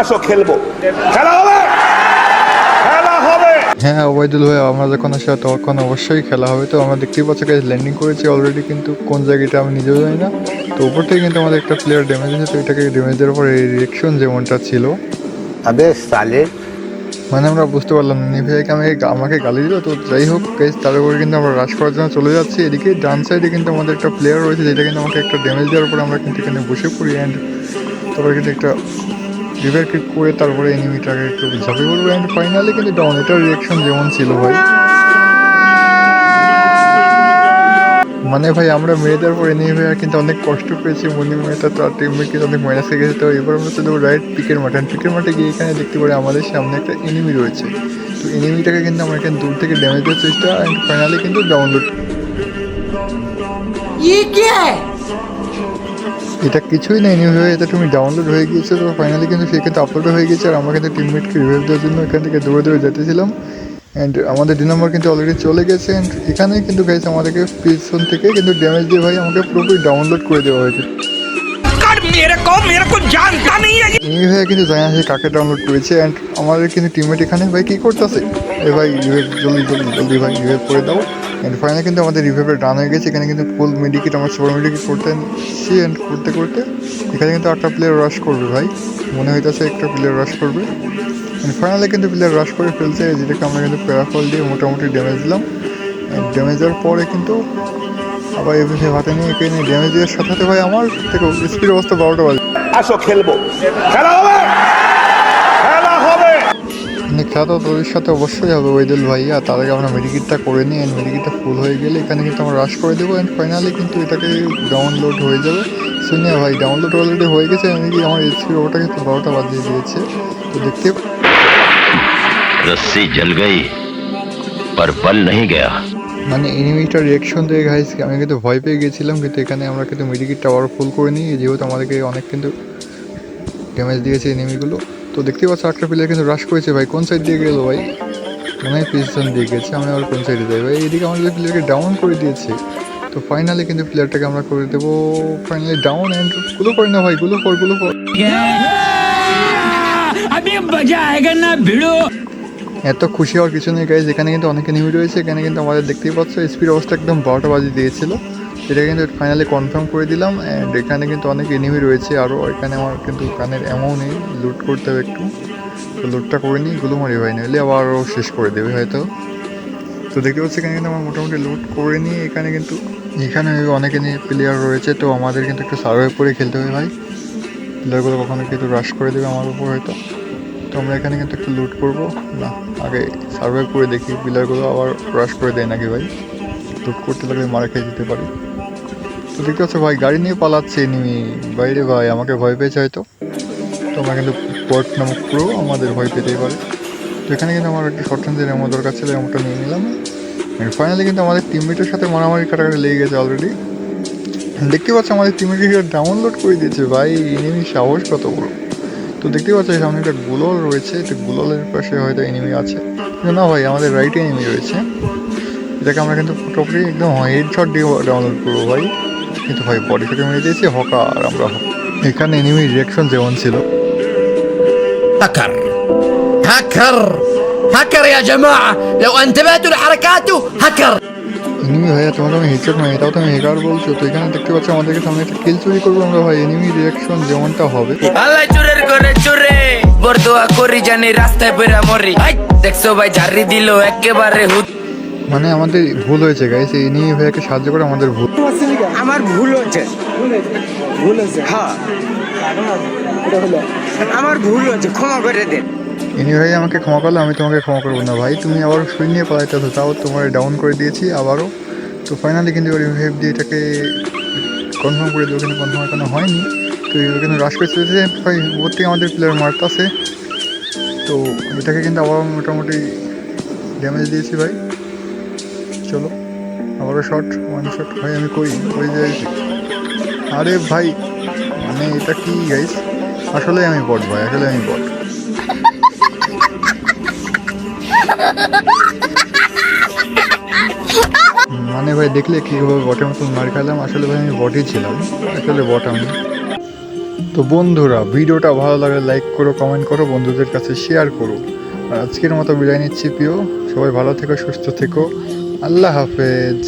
আসো খেলবো, খেলা হবে, খেলা হবে। হ্যাঁ ওবায়দুল ভাই, আমরা যখন আসি তখন অবশ্যই খেলা হবে। তো আমরা দেখতেই পাচ্ছি গাইস, ল্যান্ডিং করেছি অলরেডি, কিন্তু কোন জায়গাটা আমি নিজেও জানি না। তো উপর থেকে কিন্তু আমাদের একটা প্লেয়ার ড্যামেজ হয়েছে। তো এটাকে ড্যামেজ দেওয়ার পরে এই রিয়েকশন যেমনটা ছিল, अबे साले মানে আমরা বুঝতে পারলাম না নিভিয়াকে আমাকে গালি দিল। তো যাই হোক গাইস, তার উপরে কিন্তু আমরা রাশ করার জন্য চলে যাচ্ছি। এদিকে ডান সাইডে কিন্তু আমাদের একটা প্লেয়ার রয়েছে, যেটা কিন্তু আমাকে একটা ড্যামেজ দেওয়ার পরে আমরা কিন্তু এখানে বসে পড়ি। অ্যান্ড তারপরে কিন্তু একটা রিভার কিক করে তারপরে এনিমিটাকে একটু ঝাঁপিয়ে পড়বো। অ্যান্ড ফাইনালি কিন্তু ডাউন। এটার রিয়েকশন যেমন ছিল ভাই, মানে ভাই আমরা মেরে দেওয়ার পর এনিমি ভাইয়া কিন্তু অনেক কষ্ট পেয়েছি। মনে মেয়েটা তার টিমমেট কিন্তু অনেক মাইনাস হয়ে গেছে। তো এবার আমরা চলে যাবো রাইট পিকের মাঠে। পিকের মাঠে গিয়ে এখানে দেখতে পারি আমাদের সামনে একটা এনিমি রয়েছে। তো এনিমিটাকে কিন্তু আমরা এখানে দূর থেকে ড্যামেজ দেওয়ার চেষ্টা, অ্যান্ড ফাইনালি কিন্তু ডাউনলোড। এটা কিছুই না এনিমি হয়ে, এটা তুমি ডাউনলোড হয়ে গিয়েছে। তো ফাইনালি কিন্তু সে কিন্তু আপলোড হয়ে গেছে। আর আমরা কিন্তু টিমমেটকে রিভাইভ দেওয়ার জন্য এখান থেকে দৌড়ে দৌড়ে যেতেছিলাম। অ্যান্ড আমাদের 2 নম্বর কিন্তু অলরেডি চলে গেছে। অ্যান্ড এখানে কিন্তু গাইছে আমাদেরকে পিছন থেকে কিন্তু ড্যামেজ দিয়ে ভাই আমাকে পুরোপুরি ডাউনলোড করে দেওয়া হয়েছে। এনিমি ভাই কিন্তু জানা আছে কাকে ডাউনলোড করেছে। অ্যান্ড আমাদের কিন্তু টিমমেট এখানে ভাই কী করতেছে, এ ভাই রিভাইভ জলদি জলদি জলদি ভাই রিভাইভ করে দাও। অ্যান্ড ফাইনালি কিন্তু আমাদের রিভাইভের ডান হয়ে গেছে। এখানে কিন্তু ফুল মেডিকেট, আমরা সুপার মেডিকেট করতেছি। অ্যান্ড করতে করতে এখানে কিন্তু একটা প্লেয়ার রাশ করবে ভাই, মনে হইতেছে একটা প্লেয়ার রাশ করবে। অ্যান্ড ফাইনালি কিন্তু প্লেয়ার রাশ করে ফেলছে, যেটাকে আমরা কিন্তু প্যারাফল দিয়ে মোটামুটি ড্যামেজ দিলাম। ড্যামেজ দেওয়ার পরে কিন্তু আবার এভিসে হাতে নিয়ে এখানে ড্যামেজ দেওয়ার সাথে সাথে ভাই আমার থেকে স্পিড অবস্থা 12টা বাজে। আসো খেলবো, খেলা হবে, খেলা হবে। মানে খেলা তো তোদের সাথে অবশ্যই হবে ওইদুল ভাই। আর তার আগে আমরা মেডিকেটটা করে নিই। অ্যান্ড মেডিকেটটা ফুল হয়ে গেলে এখানে কিন্তু আমরা রাশ করে দেবো। অ্যান্ড ফাইনালি কিন্তু এটাকে ডাউনলোড হয়ে যাবে। শুনিয়া ভাই ডাউনলোড অলরেডি হয়ে গেছে। এমনকি আমার স্পিড ওটা কিন্তু 12টা বাজিয়ে দিয়েছে। তো দেখতে रस्सी जल गई पर बल नहीं गया। মানে এনিমিটার রিয়াকশন দেখে গাইস আমি কিন্তু ভয় পেয়ে গেছিলাম। কিন্তু এখানে আমরা কিন্তু মেডিকেটটা আবার ফুল করে নিই, যেহেতু আমাদেরকে অনেক কিন্তু ড্যামেজ দিয়েছে এনিমিগুলো। তো দেখতে পাচ্ছি একটা প্লেয়ার কিন্তু রাশ করেছে ভাই। কোন সাইড দিয়ে গেল ভাই, মনে হয় পিছন দিয়ে গেছে। আমি আবার কোন সাইডে যাই ভাই, এদিকে আমাদের প্লেয়ারকে ডাউন করে দিয়েছে। তো ফাইনালি কিন্তু প্লেয়ারটাকে আমরা করে দেবো ফাইনালি ডাউন। অ্যান্ড গুলো করি না ভাই, গুলো ফর। এত খুশি হওয়ার কিছু নেই গাইজ, এখানে কিন্তু অনেক এনিমি রয়েছে। এখানে কিন্তু আমাদের দেখতেই পাচ্ছ স্পিড অবস্থা একদম 12টা বাজিয়ে দিয়েছিল। এটা কিন্তু ফাইনালি কনফার্ম করে দিলাম। অ্যান্ড এখানে কিন্তু অনেক এনিমি রয়েছে আরও। এখানে আমার কিন্তু কানের এমন নেই, লুট করতে হবে একটু। তো লুটটা করে নিই, গুলো মারি ভাই, নইলে আবারও শেষ করে দেবে হয়তো। তো দেখতে পাচ্ছি এখানে কিন্তু আমার মোটামুটি লুট করে নিই। এখানে অনেক প্লেয়ার রয়েছে। তো আমাদের কিন্তু একটু সার্ভাইভ করে খেলতে হবে ভাই। প্লেয়ারগুলো কখনো কিন্তু রাশ করে দেবে আমার উপর হয়তো। তো আমরা এখানে কিন্তু একটু লুট করবো না, আগে সার্ভাইভ করে দেখি প্লেয়ারগুলো আবার রাশ করে দেয় নাকি ভাই। লুট করতে লাগলে মারা খেয়ে যেতে পারি। তো দেখতে পাচ্ছ ভাই গাড়ি নিয়ে পালাচ্ছে এনিমি বাইরে ভাই, আমাকে ভয় পেয়েছে হয়তো। তো আমরা কিন্তু পট নামক পুরো আমাদের ভয় পেতেই পারে। তো এখানে কিন্তু আমার একটা শর্ট রেঞ্জের এমন দরকার ছিল, এমনটা নিয়ে নিলাম। ফাইনালি কিন্তু আমাদের টিমমেটের সাথে মারামারি কাটাকাটি লেগে গেছে অলরেডি। দেখতে পাচ্ছ আমাদের টিমমেটকে ডাউনলোড করে দিয়েছে ভাই, এনিমি সাহস কত বড়। তো দেখতে পাচ্ছ সামনে একটা গুলল রয়েছে, এটা গুললের পাশে হয়তো এনিমি আছে। কিন্তু না ভাই, আমাদের রাইটে এনিমি রয়েছে। এটাকে আমরা কিন্তু পুরোপুরি একদম হেডশট দিয়ে ডাউনলোড করবো ভাই। কিন্তু ভাই বডি শটে মেরে দিয়েছি হকার আমরা। এখানে এনিমি রিয়াকশন যেমন ছিল, هكر هكر هكر يا جماعة لو انتبهتوا لحركاته هكر এনিমি ভাইয়া তোমাকে আমি হেডশট মারি, তাও তুমি হেকার বলছো। তো এখানে দেখতে পাচ্ছ আমাদেরকে সামনে একটা কিল চুরি করবো আমরা ভাই। এনিমি রিয়াকশন যেমনটা হবে, আল্লাহ চুরের করে চুরে বরদোয়া করি জানি রাস্তায় বেরা মরি দেখছো ভাই ঝাড়ি দিল একেবারে হুদ। মানে আমাদের ভুল হয়েছে গাইস, এই এনিমি ভাইয়াকে সাহায্য করে আমাদের ভুল। আমার ভুল হচ্ছে হ্যাঁ আমার ভুল হচ্ছে, ক্ষমা করে দেন। এনি ভাই আমাকে ক্ষমা করলে আমি তোমাকে ক্ষমা করবো না ভাই। তুমি আবার সুই নিয়ে পালাইতেছো, তাও তোমার ডাউন করে দিয়েছি আবারও। তো ফাইনালি কিন্তু রিভাইভ দিয়ে এটাকে কনফার্ম করে দেবো, কিন্তু কনফার্ম এখনো হয়নি। তো কিন্তু রাশ করে চলেছে ভাই, ওর থেকে আমাদের প্লেয়ার মারতেছে। তো এটাকে কিন্তু আবার মোটামুটি ড্যামেজ দিয়েছি ভাই। চলো আবারও শট, ওয়ান শট ভাই আমি করি যাই। আরে ভাই মানে এটা কি গাইস, আসলে আমি বট ভাই, আসলে আমি বট। মানে ভাই দেখলে কীভাবে বটের মতন মার খেলাম, আসলে ভাই আমি বটই ছিলাম, আসলে বট আমি। তো তো বন্ধুরা ভিডিওটা ভালো লাগলে লাইক করো, কমেন্ট করো, বন্ধুদের কাছে শেয়ার করো। আর আজকের মতো বিদায় নিচ্ছি প্রিয়, সবাই ভালো থেকো, সুস্থ থেকো, আল্লাহ হাফেজ।